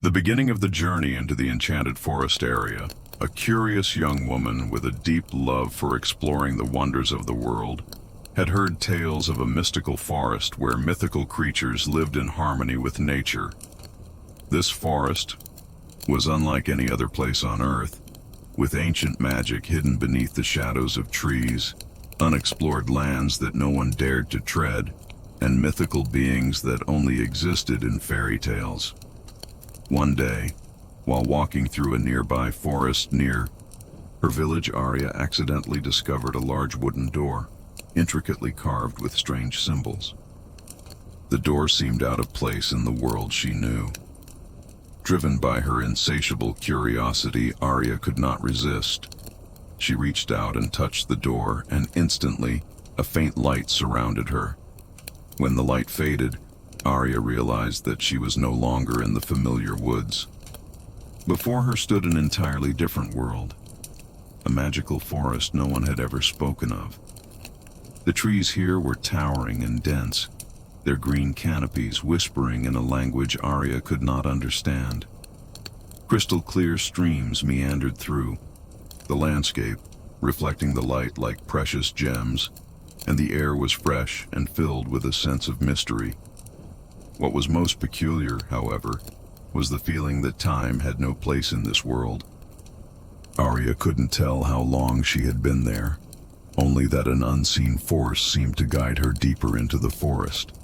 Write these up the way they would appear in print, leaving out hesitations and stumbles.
The beginning of the journey into the Enchanted Forest area, a curious young woman with a deep love for exploring the wonders of the world, had heard tales of a mystical forest where mythical creatures lived in harmony with nature. This forest was unlike any other place on Earth, with ancient magic hidden beneath the shadows of trees, unexplored lands that no one dared to tread, and mythical beings that only existed in fairy tales. One day, while walking through a nearby forest near her village, Aria accidentally discovered a large wooden door, intricately carved with strange symbols. The door seemed out of place in the world she knew. Driven by her insatiable curiosity, Aria could not resist. She reached out and touched the door, and instantly, a faint light surrounded her. When the light faded, Aria realized that she was no longer in the familiar woods. Before her stood an entirely different world, a magical forest no one had ever spoken of. The trees here were towering and dense, their green canopies whispering in a language Aria could not understand. Crystal clear streams meandered through the landscape, reflecting the light like precious gems, and the air was fresh and filled with a sense of mystery. What was most peculiar, however, was the feeling that time had no place in this world. Aria couldn't tell how long she had been there, only that an unseen force seemed to guide her deeper into the forest.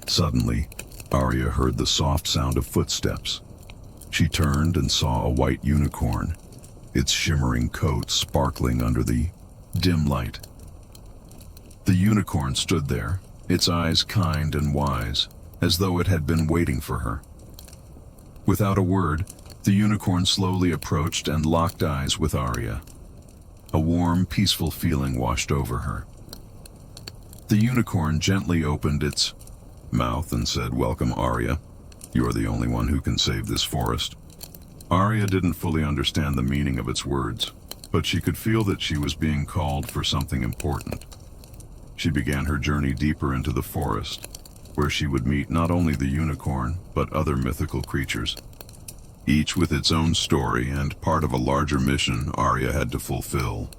Suddenly, Aria heard the soft sound of footsteps. She turned and saw a white unicorn, its shimmering coat sparkling under the dim light. The unicorn stood there, its eyes kind and wise, as though it had been waiting for her. Without a word, the unicorn slowly approached and locked eyes with Aria. A warm, peaceful feeling washed over her. The unicorn gently opened its mouth and said, "Welcome, Aria. You're the only one who can save this forest." Aria didn't fully understand the meaning of its words, but she could feel that she was being called for something important. She began her journey deeper into the forest, where she would meet not only the unicorn, but other mythical creatures, each with its own story and part of a larger mission Aria had to fulfill.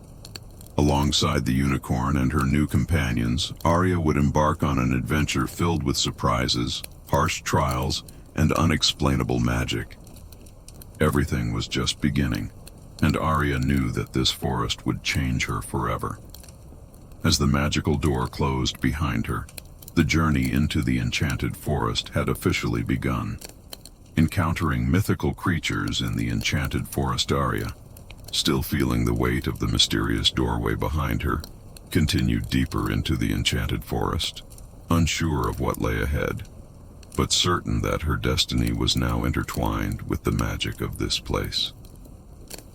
Alongside the unicorn and her new companions, Aria would embark on an adventure filled with surprises, harsh trials, and unexplainable magic. Everything was just beginning, and Aria knew that this forest would change her forever. As the magical door closed behind her, the journey into the Enchanted Forest had officially begun. Encountering mythical creatures in the Enchanted Forest, Aria, still feeling the weight of the mysterious doorway behind her, continued deeper into the Enchanted Forest, unsure of what lay ahead, but certain that her destiny was now intertwined with the magic of this place.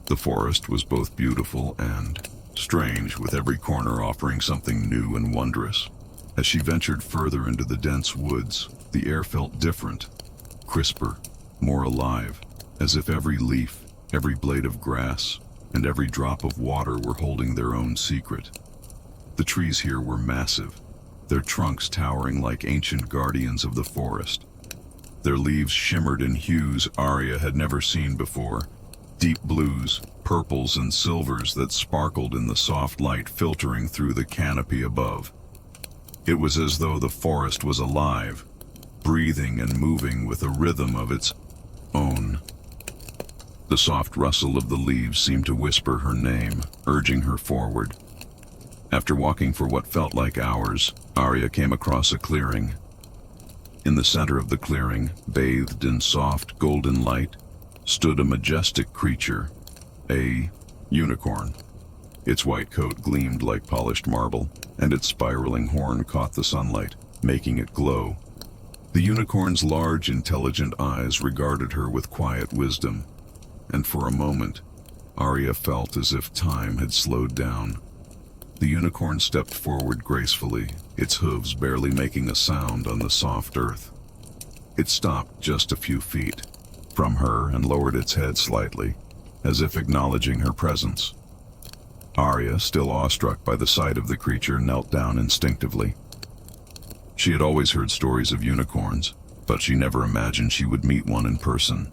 The forest was both beautiful and strange, with every corner offering something new and wondrous. As she ventured further into the dense woods, the air felt different, crisper, more alive, as if every leaf, every blade of grass, and every drop of water were holding their own secret. The trees here were massive, their trunks towering like ancient guardians of the forest. Their leaves shimmered in hues Aria had never seen before, deep blues, purples, and silvers that sparkled in the soft light filtering through the canopy above. It was as though the forest was alive, breathing and moving with a rhythm of its own. The soft rustle of the leaves seemed to whisper her name, urging her forward. After walking for what felt like hours, Aria came across a clearing. In the center of the clearing, bathed in soft golden light, stood a majestic creature, a unicorn. Its white coat gleamed like polished marble, and its spiraling horn caught the sunlight, making it glow. The unicorn's large, intelligent eyes regarded her with quiet wisdom, and for a moment, Aria felt as if time had slowed down. The unicorn stepped forward gracefully, its hooves barely making a sound on the soft earth. It stopped just a few feet from her and lowered its head slightly, as if acknowledging her presence. Aria, still awestruck by the sight of the creature, knelt down instinctively. She had always heard stories of unicorns, but she never imagined she would meet one in person.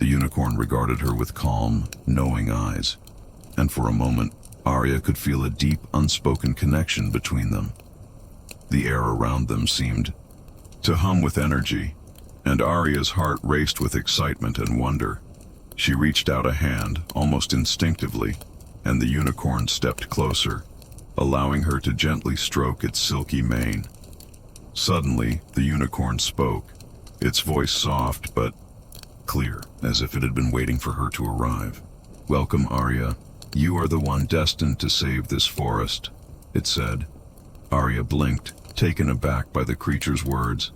The unicorn regarded her with calm, knowing eyes, and for a moment, Aria could feel a deep, unspoken connection between them. The air around them seemed to hum with energy, and Aria's heart raced with excitement and wonder. She reached out a hand, almost instinctively, and the unicorn stepped closer, allowing her to gently stroke its silky mane. Suddenly, the unicorn spoke, its voice soft but clear, as if it had been waiting for her to arrive. "Welcome, Aria. You are the one destined to save this forest," it said. Aria blinked, taken aback by the creature's words.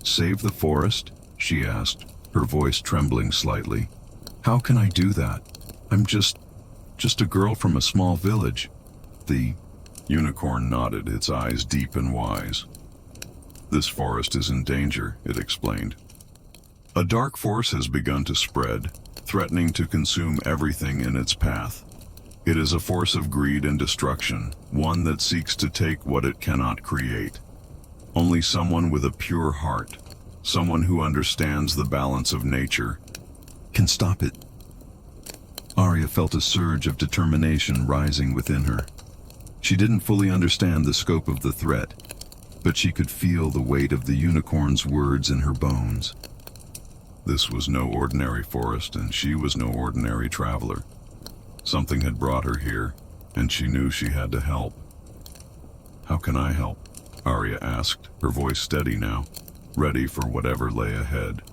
"Save the forest?" she asked, her voice trembling slightly. "How can I do that? I'm just a girl from a small village." The unicorn nodded, its eyes deep and wise. "This forest is in danger," it explained. "A dark force has begun to spread, threatening to consume everything in its path. It is a force of greed and destruction, one that seeks to take what it cannot create. Only someone with a pure heart, someone who understands the balance of nature, can stop it." Aria felt a surge of determination rising within her. She didn't fully understand the scope of the threat, but she could feel the weight of the unicorn's words in her bones. This was no ordinary forest, and she was no ordinary traveler. Something had brought her here, and she knew she had to help. "How can I help?" Aria asked, her voice steady now, ready for whatever lay ahead.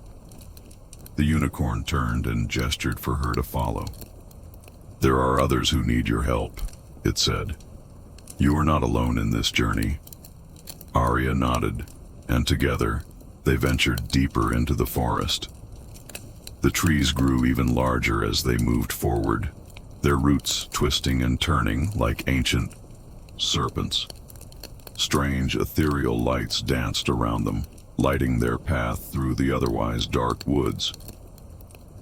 The unicorn turned and gestured for her to follow. "There are others who need your help," it said. "You are not alone in this journey." Aria nodded, and together, they ventured deeper into the forest. The trees grew even larger as they moved forward, their roots twisting and turning like ancient serpents. Strange, ethereal lights danced around them, lighting their path through the otherwise dark woods.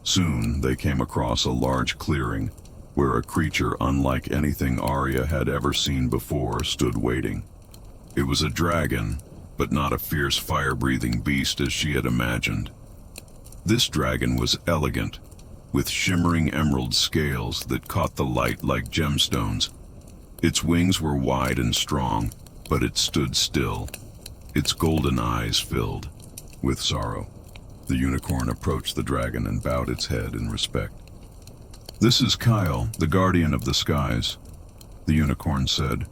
Soon, they came across a large clearing, where a creature unlike anything Aria had ever seen before stood waiting. It was a dragon, but not a fierce fire-breathing beast as she had imagined. This dragon was elegant, with shimmering emerald scales that caught the light like gemstones. Its wings were wide and strong, but it stood still, its golden eyes filled with sorrow. The unicorn approached the dragon and bowed its head in respect. "This is Kyle, the guardian of the skies," the unicorn said.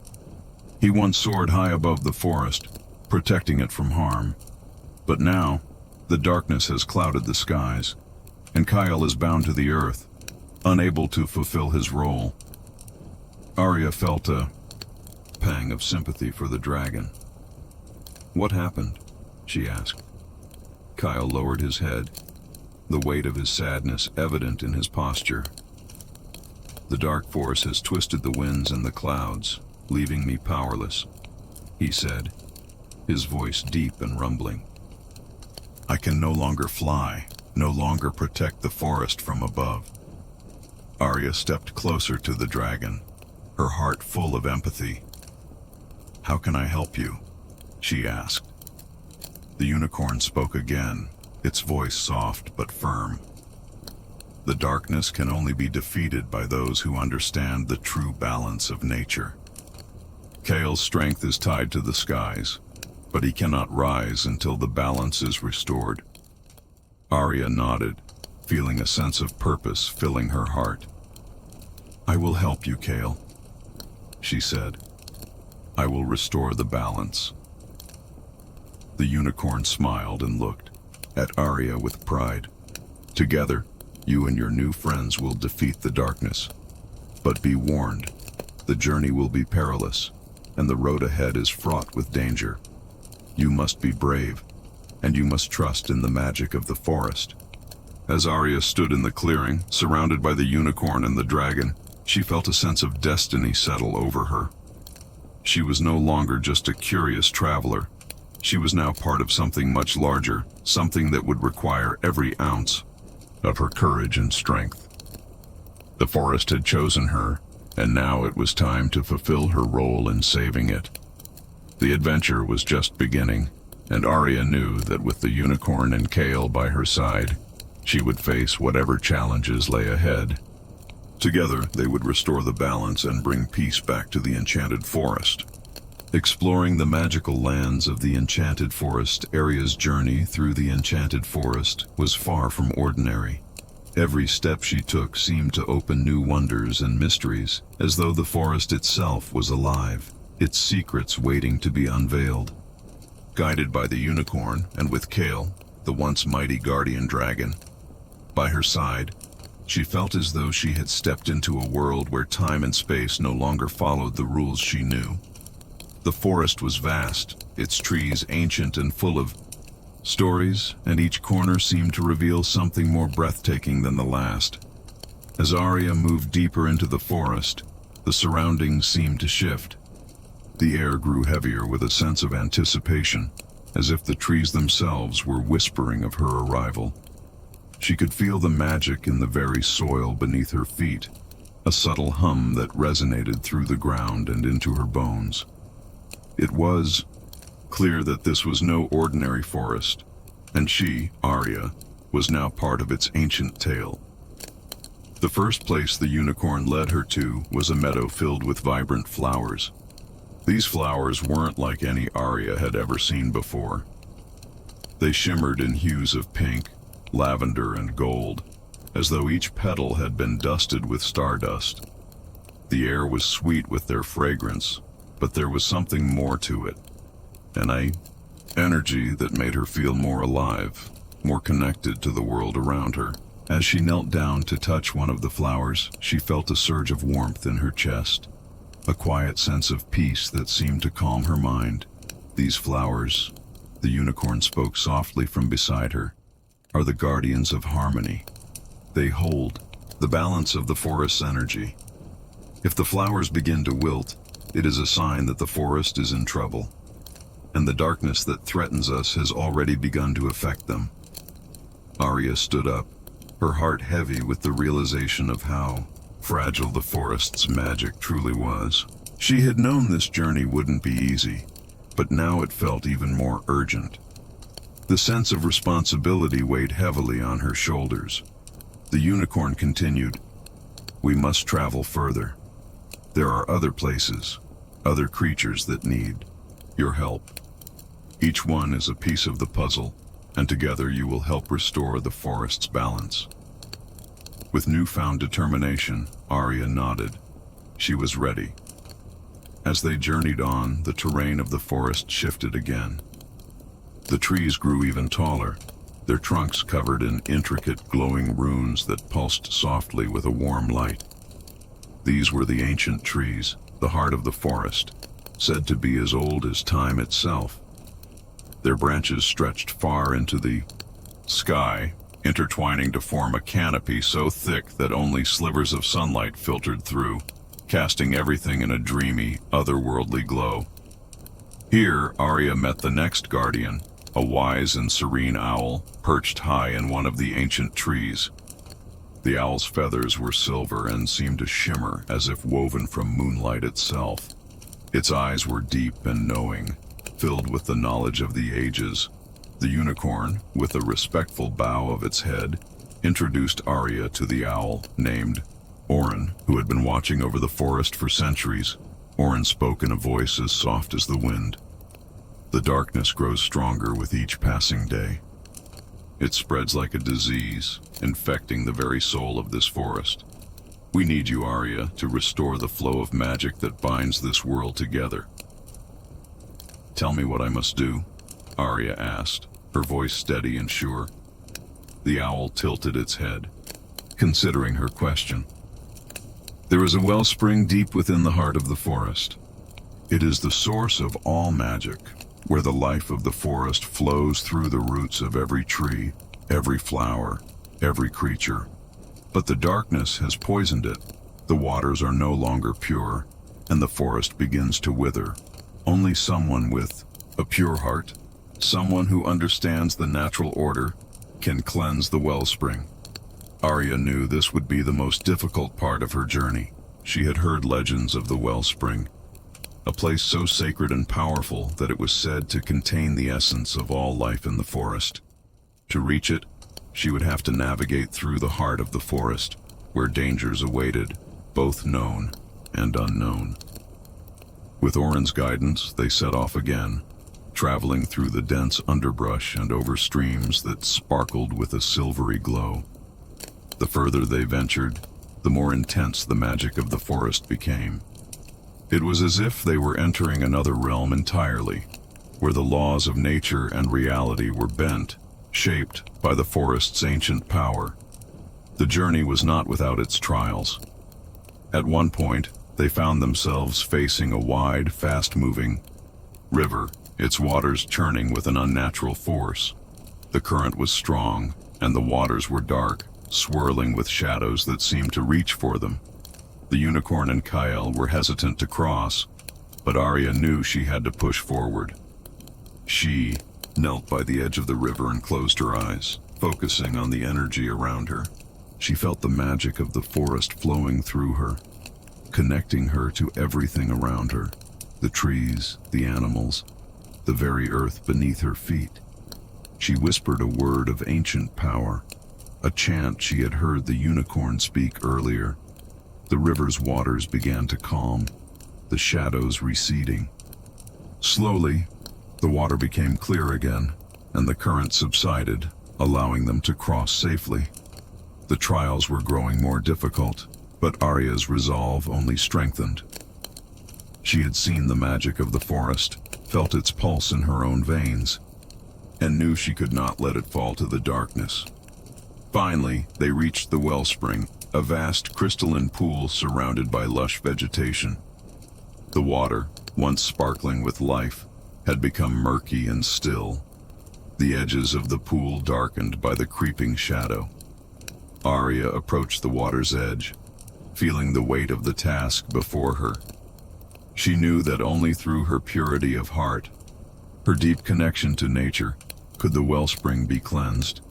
"He once soared high above the forest, protecting it from harm. But now, the darkness has clouded the skies, and Kyle is bound to the earth, unable to fulfill his role." Aria felt a pang of sympathy for the dragon. "What happened?" she asked. Kyle lowered his head, the weight of his sadness evident in his posture. "The dark force has twisted the winds and the clouds, leaving me powerless," he said, his voice deep and rumbling. "I can no longer fly, no longer protect the forest from above." Aria stepped closer to the dragon, her heart full of empathy. "How can I help you?" she asked. The unicorn spoke again, its voice soft but firm. "The darkness can only be defeated by those who understand the true balance of nature. Kale's strength is tied to the skies, but he cannot rise until the balance is restored." Aria nodded, feeling a sense of purpose filling her heart. "I will help you, Kale," she said. "I will restore the balance." The unicorn smiled and looked at Aria with pride. "Together, you and your new friends will defeat the darkness. But be warned, the journey will be perilous, and the road ahead is fraught with danger. You must be brave, and you must trust in the magic of the forest." As Aria stood in the clearing, surrounded by the unicorn and the dragon, she felt a sense of destiny settle over her. She was no longer just a curious traveler. She was now part of something much larger, something that would require every ounce of her courage and strength. The forest had chosen her, and now it was time to fulfill her role in saving it. The adventure was just beginning, and Aria knew that with the unicorn and Kale by her side, She would face whatever challenges lay ahead. Together, they would restore the balance and bring peace back to the enchanted forest. Exploring the magical lands of the enchanted forest, Aria's journey through the enchanted forest was far from ordinary. Every step she took seemed to open new wonders and mysteries, as though the forest itself was alive, its secrets waiting to be unveiled. Guided by the unicorn, and with Kale, the once mighty guardian dragon, by her side, she felt as though she had stepped into a world where time and space no longer followed the rules she knew. The forest was vast, its trees ancient and full of stories, and each corner seemed to reveal something more breathtaking than the last. As Aria moved deeper into the forest, the surroundings seemed to shift. The air grew heavier with a sense of anticipation, as if the trees themselves were whispering of her arrival. She could feel the magic in the very soil beneath her feet, a subtle hum that resonated through the ground and into her bones. It was clear that this was no ordinary forest, and she, Aria, was now part of its ancient tale. The first place the unicorn led her to was a meadow filled with vibrant flowers. These flowers weren't like any Aria had ever seen before. They shimmered in hues of pink, lavender, and gold, as though each petal had been dusted with stardust. The air was sweet with their fragrance, but there was something more to it. An energy that made her feel more alive, more connected to the world around her. As she knelt down to touch one of the flowers, she felt a surge of warmth in her chest, a quiet sense of peace that seemed to calm her mind. These flowers, the unicorn spoke softly from beside her, are the guardians of harmony. They hold the balance of the forest's energy. If the flowers begin to wilt, it is a sign that the forest is in trouble, and the darkness that threatens us has already begun to affect them. Aria stood up, her heart heavy with the realization of how fragile the forest's magic truly was. She had known this journey wouldn't be easy, but now it felt even more urgent. The sense of responsibility weighed heavily on her shoulders. The unicorn continued, "We must travel further. There are other places, other creatures that need your help. Each one is a piece of the puzzle, and together you will help restore the forest's balance." With newfound determination, Aria nodded. She was ready. As they journeyed on, the terrain of the forest shifted again. The trees grew even taller, their trunks covered in intricate glowing runes that pulsed softly with a warm light. These were the ancient trees, the heart of the forest, said to be as old as time itself. Their branches stretched far into the sky, intertwining to form a canopy so thick that only slivers of sunlight filtered through, casting everything in a dreamy, otherworldly glow. Here, Aria met the next guardian, a wise and serene owl, perched high in one of the ancient trees. The owl's feathers were silver and seemed to shimmer as if woven from moonlight itself. Its eyes were deep and knowing, filled with the knowledge of the ages. The unicorn, with a respectful bow of its head, introduced Aria to the owl, named Orin, who had been watching over the forest for centuries. Orin spoke in a voice as soft as the wind. "The darkness grows stronger with each passing day. It spreads like a disease, infecting the very soul of this forest. We need you, Aria, to restore the flow of magic that binds this world together." "Tell me what I must do," Aria asked, her voice steady and sure. The owl tilted its head, considering her question. "There is a wellspring deep within the heart of the forest. It is the source of all magic, where the life of the forest flows through the roots of every tree, every flower, every creature. But the darkness has poisoned it. The waters are no longer pure, and the forest begins to wither. Only someone with a pure heart, someone who understands the natural order, can cleanse the wellspring." Aria knew this would be the most difficult part of her journey. She had heard legends of the wellspring, a place so sacred and powerful that it was said to contain the essence of all life in the forest. To reach it, she would have to navigate through the heart of the forest, where dangers awaited, both known and unknown. With Orin's guidance, they set off again, traveling through the dense underbrush and over streams that sparkled with a silvery glow. The further they ventured, the more intense the magic of the forest became. It was as if they were entering another realm entirely, where the laws of nature and reality were bent, shaped by the forest's ancient power. The journey was not without its trials. At one point, they found themselves facing a wide, fast-moving river, its waters churning with an unnatural force. The current was strong, and the waters were dark, swirling with shadows that seemed to reach for them. The unicorn and Kyle were hesitant to cross, but Aria knew she had to push forward. She knelt by the edge of the river and closed her eyes, focusing on the energy around her. She felt the magic of the forest flowing through her, connecting her to everything around her, the trees, the animals, the very earth beneath her feet. She whispered a word of ancient power, a chant she had heard the unicorn speak earlier. The river's waters began to calm, the shadows receding. Slowly, the water became clear again, and the current subsided, allowing them to cross safely. The trials were growing more difficult, but Aria's resolve only strengthened. She had seen the magic of the forest, felt its pulse in her own veins, and knew she could not let it fall to the darkness. Finally, they reached the wellspring, a vast crystalline pool surrounded by lush vegetation. The water, once sparkling with life, had become murky and still, the edges of the pool darkened by the creeping shadow. Aria approached the water's edge, feeling the weight of the task before her. She knew that only through her purity of heart, her deep connection to nature, could the wellspring be cleansed.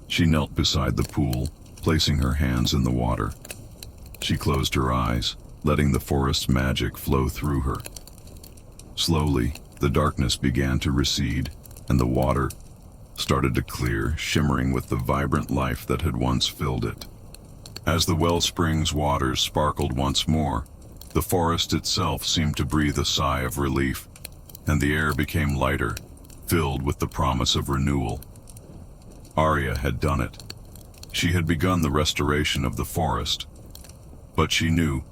She knelt beside the pool, placing her hands in the water. She closed her eyes, letting the forest's magic flow through her. Slowly, the darkness began to recede, and the water started to clear, shimmering with the vibrant life that had once filled it. As the wellspring's waters sparkled once more, the forest itself seemed to breathe a sigh of relief, and the air became lighter, filled with the promise of renewal. Aria had done it. She had begun the restoration of the forest, but she knew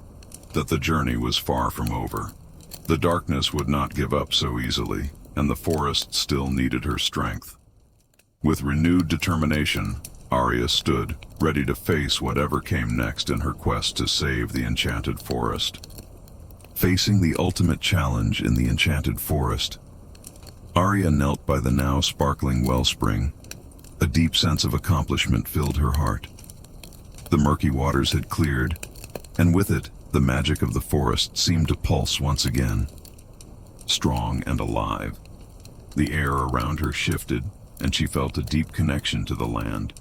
that the journey was far from over. The darkness would not give up so easily, and the forest still needed her strength. With renewed determination, Aria stood, ready to face whatever came next in her quest to save the enchanted forest. Facing the ultimate challenge in the enchanted forest, Aria knelt by the now sparkling wellspring. A deep sense of accomplishment filled her heart. The murky waters had cleared, and with it, the magic of the forest seemed to pulse once again, strong and alive. The air around her shifted, and she felt a deep connection to the land,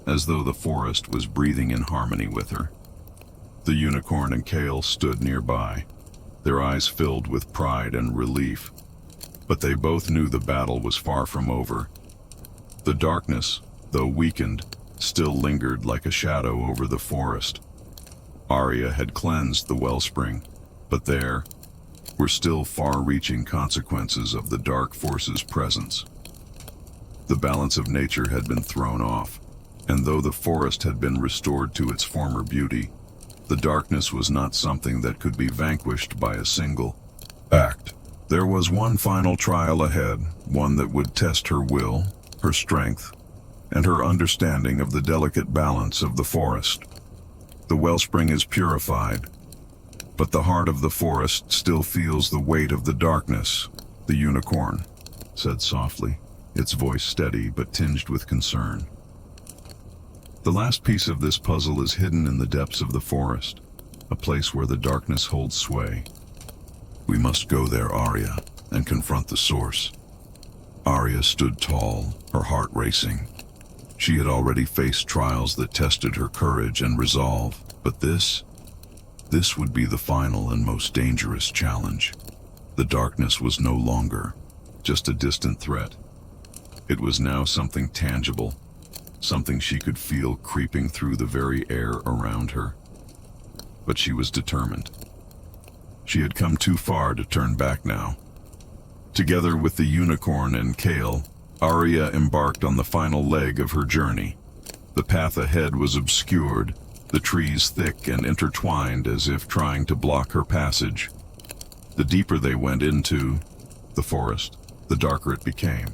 as though the forest was breathing in harmony with her. The unicorn and Kale stood nearby, their eyes filled with pride and relief, but they both knew the battle was far from over. The darkness, though weakened, still lingered like a shadow over the forest. Aria had cleansed the wellspring, but there were still far-reaching consequences of the dark force's presence. The balance of nature had been thrown off, and though the forest had been restored to its former beauty, the darkness was not something that could be vanquished by a single act. There was one final trial ahead, one that would test her will, her strength, and her understanding of the delicate balance of the forest. The wellspring is purified, but the heart of the forest still feels the weight of the darkness, the unicorn said softly, its voice steady but tinged with concern. The last piece of this puzzle is hidden in the depths of the forest, a place where the darkness holds sway. We must go there, Aria, and confront the source. Aria stood tall, her heart racing. She had already faced trials that tested her courage and resolve, but this would be the final and most dangerous challenge. The darkness was no longer just a distant threat. It was now something tangible, something she could feel creeping through the very air around her. But she was determined. She had come too far to turn back now. Together with the unicorn and Kale, Aria embarked on the final leg of her journey. The path ahead was obscured, the trees thick and intertwined as if trying to block her passage. The deeper they went into the forest, the darker it became.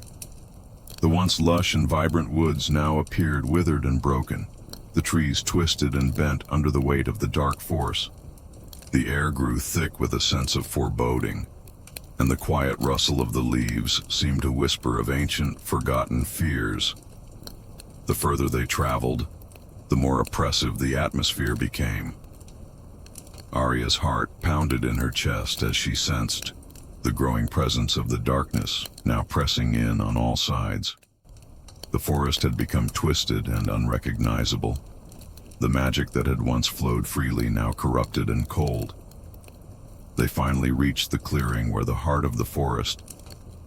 The once lush and vibrant woods now appeared withered and broken, the trees twisted and bent under the weight of the dark force. The air grew thick with a sense of foreboding, and the quiet rustle of the leaves seemed to whisper of ancient, forgotten fears. The further they traveled, the more oppressive the atmosphere became. Aria's heart pounded in her chest as she sensed the growing presence of the darkness now pressing in on all sides. The forest had become twisted and unrecognizable. The magic that had once flowed freely now corrupted and cold. They finally reached the clearing where the heart of the forest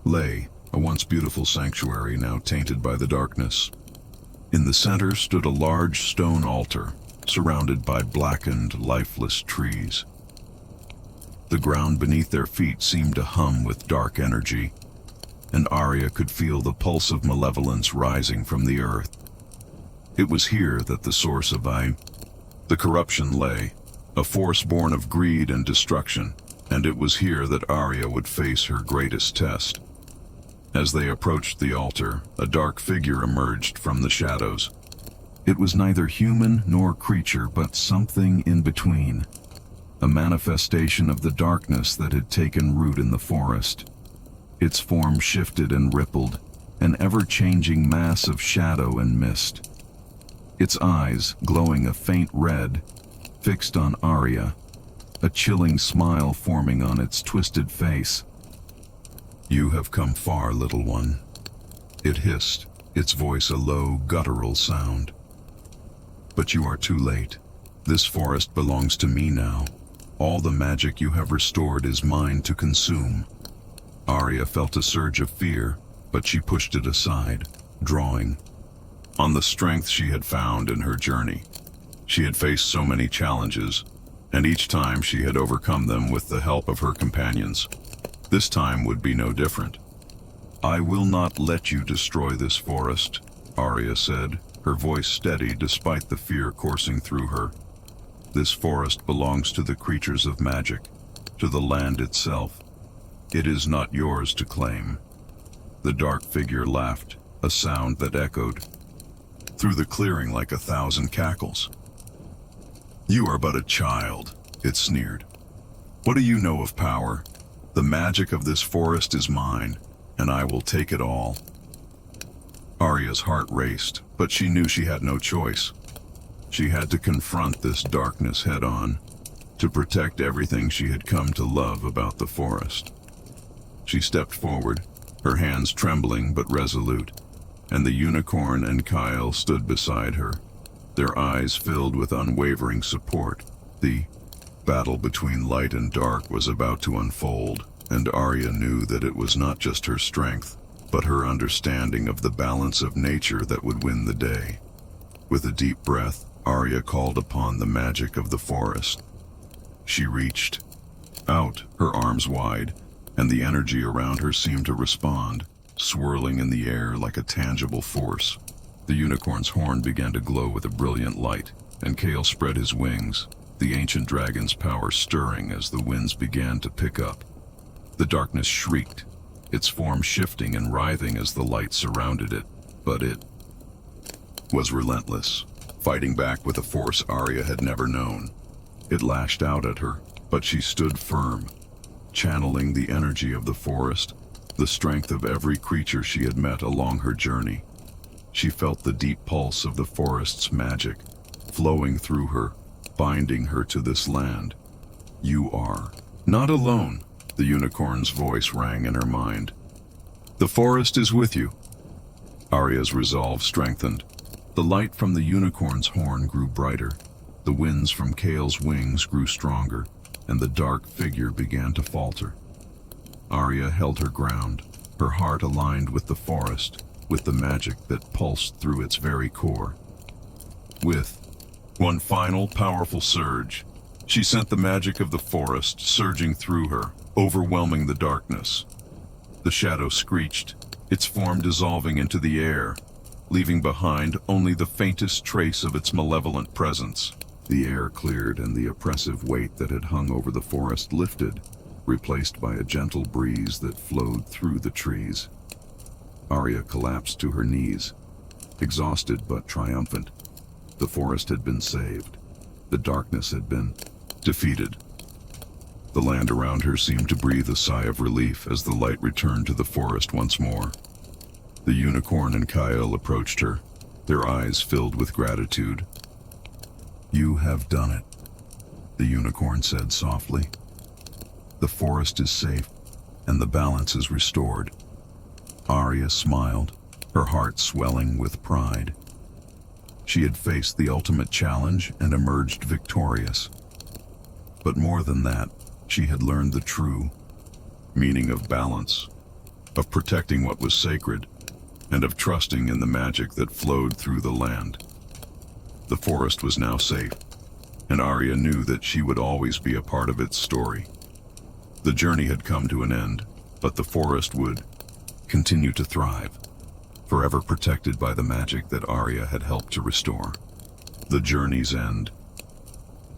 lay, a once beautiful sanctuary now tainted by the darkness. In the center stood a large stone altar, surrounded by blackened, lifeless trees. The ground beneath their feet seemed to hum with dark energy, and Aria could feel the pulse of malevolence rising from the earth. It was here that the source of the corruption lay, a force born of greed and destruction, and it was here that Aria would face her greatest test. As they approached the altar, a dark figure emerged from the shadows. It was neither human nor creature, but something in between, a manifestation of the darkness that had taken root in the forest. Its form shifted and rippled, an ever-changing mass of shadow and mist. Its eyes, glowing a faint red, fixed on Aria, a chilling smile forming on its twisted face. "You have come far, little one," it hissed, its voice a low, guttural sound. "But you are too late. This forest belongs to me now. All the magic you have restored is mine to consume." Aria felt a surge of fear, but she pushed it aside, drawing on the strength she had found in her journey. She had faced so many challenges, and each time she had overcome them with the help of her companions. This time would be no different. "I will not let you destroy this forest," Aria said, her voice steady despite the fear coursing through her. "This forest belongs to the creatures of magic, to the land itself. It is not yours to claim." The dark figure laughed, a sound that echoed through the clearing like 1,000 cackles. "You are but a child," it sneered. "What do you know of power? The magic of this forest is mine, and I will take it all." Aria's heart raced, but she knew she had no choice. She had to confront this darkness head-on, to protect everything she had come to love about the forest. She stepped forward, her hands trembling but resolute, and the unicorn and Kyle stood beside her, their eyes filled with unwavering support. The battle between light and dark was about to unfold, and Aria knew that it was not just her strength, but her understanding of the balance of nature that would win the day. With a deep breath, Aria called upon the magic of the forest. She reached out, her arms wide, and the energy around her seemed to respond, swirling in the air like a tangible force. The unicorn's horn began to glow with a brilliant light, and Kale spread his wings, the ancient dragon's power stirring as the winds began to pick up. The darkness shrieked, its form shifting and writhing as the light surrounded it, but it was relentless, fighting back with a force Aria had never known. It lashed out at her, but she stood firm, channeling the energy of the forest, the strength of every creature she had met along her journey. She felt the deep pulse of the forest's magic, flowing through her, binding her to this land. "You are not alone," the unicorn's voice rang in her mind. "The forest is with you." Aria's resolve strengthened. The light from the unicorn's horn grew brighter, the winds from Kale's wings grew stronger, and the dark figure began to falter. Aria held her ground, her heart aligned with the forest, with the magic that pulsed through its very core. With one final powerful surge, she sent the magic of the forest surging through her, overwhelming the darkness. The shadow screeched, its form dissolving into the air, leaving behind only the faintest trace of its malevolent presence. The air cleared and the oppressive weight that had hung over the forest lifted, replaced by a gentle breeze that flowed through the trees. Aria collapsed to her knees, exhausted but triumphant. The forest had been saved. The darkness had been defeated. The land around her seemed to breathe a sigh of relief as the light returned to the forest once more. The unicorn and Kyle approached her, their eyes filled with gratitude. "You have done it," the unicorn said softly. "The forest is safe, and the balance is restored." Aria smiled, her heart swelling with pride. She had faced the ultimate challenge and emerged victorious. But more than that, she had learned the true meaning of balance, of protecting what was sacred, and of trusting in the magic that flowed through the land. The forest was now safe, and Aria knew that she would always be a part of its story. The journey had come to an end, but the forest would continue to thrive, forever protected by the magic that Aria had helped to restore. The journey's end.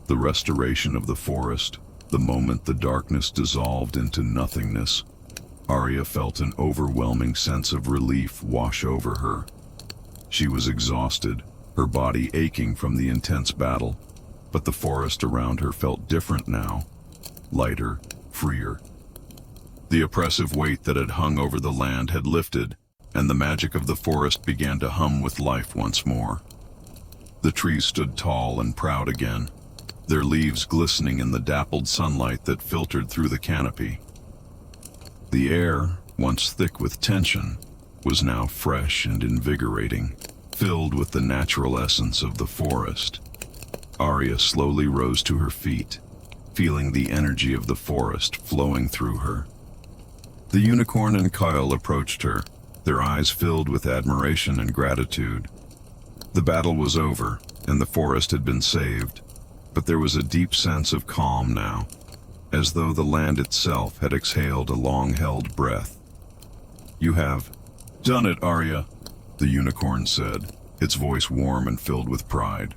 The restoration of the forest, the moment the darkness dissolved into nothingness, Aria felt an overwhelming sense of relief wash over her. She was exhausted, her body aching from the intense battle, but the forest around her felt different now, lighter, freer. The oppressive weight that had hung over the land had lifted, and the magic of the forest began to hum with life once more. The trees stood tall and proud again, their leaves glistening in the dappled sunlight that filtered through the canopy. The air, once thick with tension, was now fresh and invigorating, filled with the natural essence of the forest. Aria slowly rose to her feet, feeling the energy of the forest flowing through her. The unicorn and Kyle approached her, their eyes filled with admiration and gratitude. The battle was over, and the forest had been saved, but there was a deep sense of calm now, as though the land itself had exhaled a long-held breath. "You have done it, Aria," the unicorn said, its voice warm and filled with pride.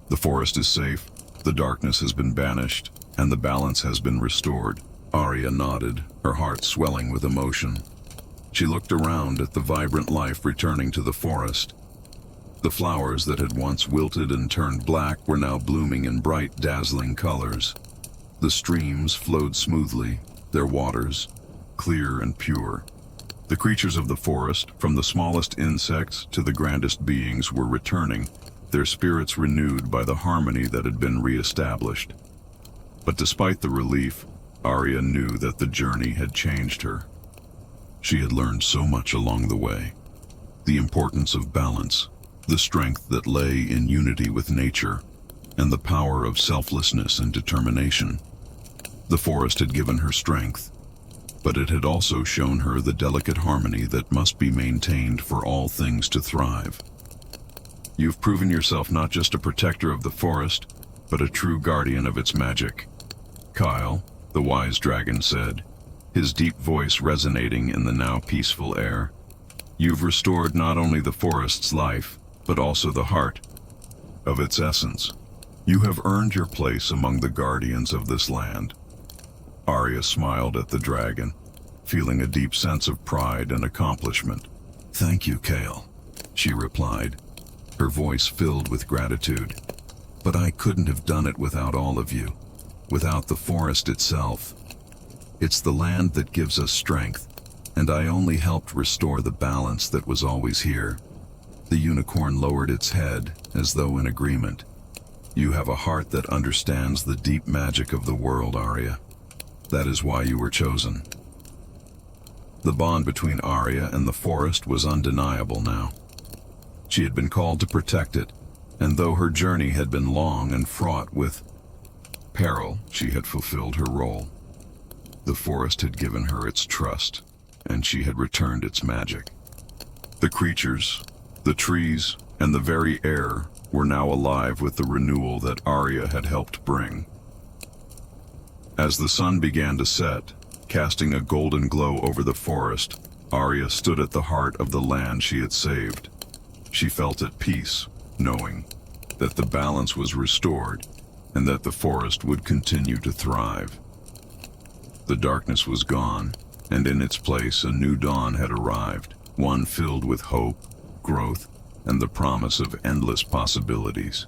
"The forest is safe, the darkness has been banished, and the balance has been restored." Aria nodded, her heart swelling with emotion. She looked around at the vibrant life returning to the forest. The flowers that had once wilted and turned black were now blooming in bright, dazzling colors. The streams flowed smoothly, their waters clear and pure. The creatures of the forest, from the smallest insects to the grandest beings, were returning, their spirits renewed by the harmony that had been re-established. But despite the relief, Aria knew that the journey had changed her. She had learned so much along the way. The importance of balance, the strength that lay in unity with nature, and the power of selflessness and determination. The forest had given her strength, but it had also shown her the delicate harmony that must be maintained for all things to thrive. "You've proven yourself not just a protector of the forest, but a true guardian of its magic," Kyle, the wise dragon, said, his deep voice resonating in the now peaceful air. "You've restored not only the forest's life, but also the heart of its essence. You have earned your place among the guardians of this land." Aria smiled at the dragon, feeling a deep sense of pride and accomplishment. "Thank you, Kale," she replied, her voice filled with gratitude. "But I couldn't have done it without all of you, without the forest itself. It's the land that gives us strength, and I only helped restore the balance that was always here." The unicorn lowered its head, as though in agreement. "You have a heart that understands the deep magic of the world, Aria. That is why you were chosen." The bond between Aria and the forest was undeniable now. She had been called to protect it, and though her journey had been long and fraught with peril, she had fulfilled her role. The forest had given her its trust, and she had returned its magic. The creatures, the trees, and the very air were now alive with the renewal that Aria had helped bring. As the sun began to set, casting a golden glow over the forest, Aria stood at the heart of the land she had saved. She felt at peace, knowing that the balance was restored and that the forest would continue to thrive. The darkness was gone, and in its place a new dawn had arrived, one filled with hope, growth, and the promise of endless possibilities.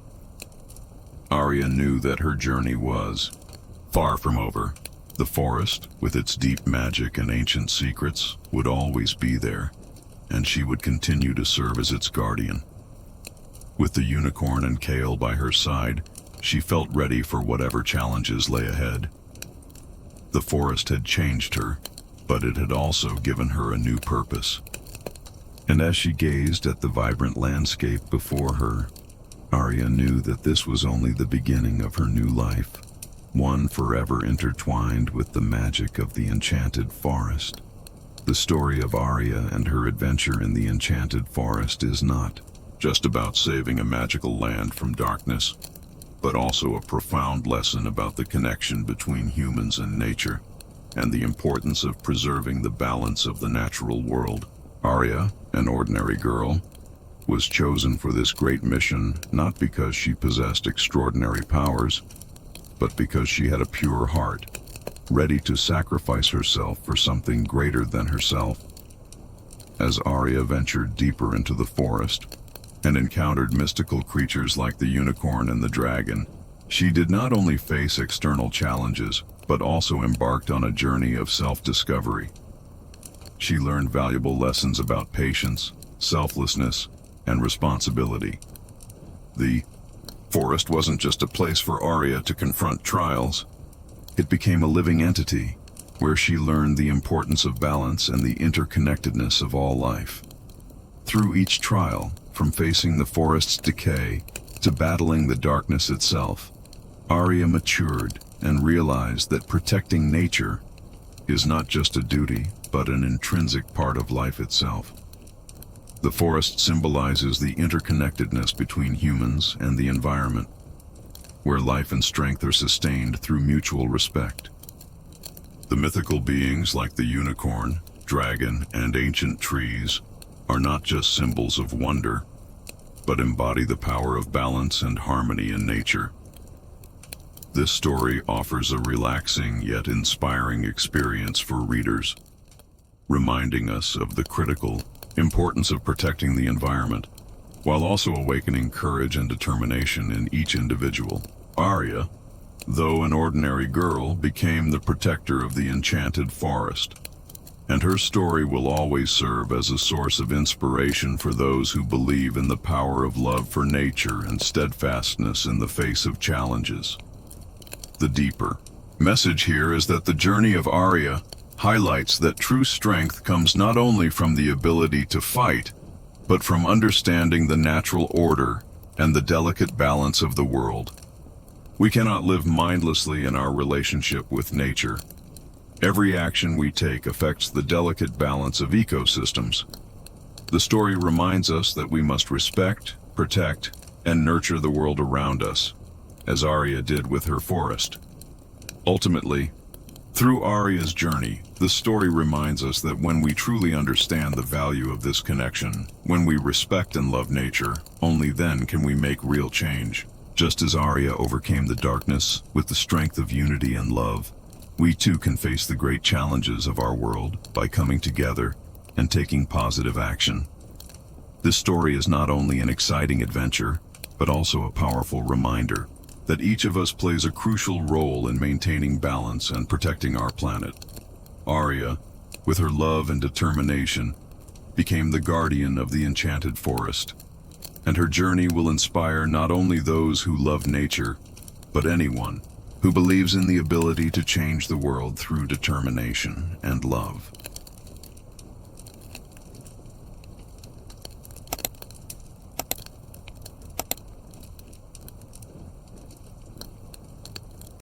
Aria knew that her journey was far from over. The forest, with its deep magic and ancient secrets, would always be there, and she would continue to serve as its guardian. With the unicorn and Kale by her side, she felt ready for whatever challenges lay ahead. The forest had changed her, but it had also given her a new purpose. And as she gazed at the vibrant landscape before her, Aria knew that this was only the beginning of her new life, one forever intertwined with the magic of the enchanted forest. The story of Aria and her adventure in the enchanted forest is not just about saving a magical land from darkness, but also a profound lesson about the connection between humans and nature, and the importance of preserving the balance of the natural world. Aria, an ordinary girl, was chosen for this great mission not because she possessed extraordinary powers, but because she had a pure heart, ready to sacrifice herself for something greater than herself. As Aria ventured deeper into the forest and encountered mystical creatures like the unicorn and the dragon, she did not only face external challenges, but also embarked on a journey of self-discovery. She learned valuable lessons about patience, selflessness, and responsibility. The forest wasn't just a place for Aria to confront trials. It became a living entity, where she learned the importance of balance and the interconnectedness of all life. Through each trial, from facing the forest's decay to battling the darkness itself, Aria matured and realized that protecting nature is not just a duty, but an intrinsic part of life itself. The forest symbolizes the interconnectedness between humans and the environment, where life and strength are sustained through mutual respect. The mythical beings like the unicorn, dragon, and ancient trees are not just symbols of wonder, but embody the power of balance and harmony in nature. This story offers a relaxing yet inspiring experience for readers, reminding us of the critical importance of protecting the environment, while also awakening courage and determination in each individual. Aria, though an ordinary girl, became the protector of the enchanted forest, and her story will always serve as a source of inspiration for those who believe in the power of love for nature and steadfastness in the face of challenges. The deeper message here is that the journey of Aria highlights that true strength comes not only from the ability to fight, but from understanding the natural order and the delicate balance of the world. We cannot live mindlessly in our relationship with nature. Every action we take affects the delicate balance of ecosystems. The story reminds us that we must respect, protect, and nurture the world around us, as Aria did with her forest. Ultimately, through Aria's journey, the story reminds us that when we truly understand the value of this connection, when we respect and love nature, only then can we make real change. Just as Aria overcame the darkness with the strength of unity and love, we too can face the great challenges of our world by coming together and taking positive action. This story is not only an exciting adventure, but also a powerful reminder that each of us plays a crucial role in maintaining balance and protecting our planet. Aria, with her love and determination, became the guardian of the enchanted forest, and her journey will inspire not only those who love nature, but anyone who believes in the ability to change the world through determination and love.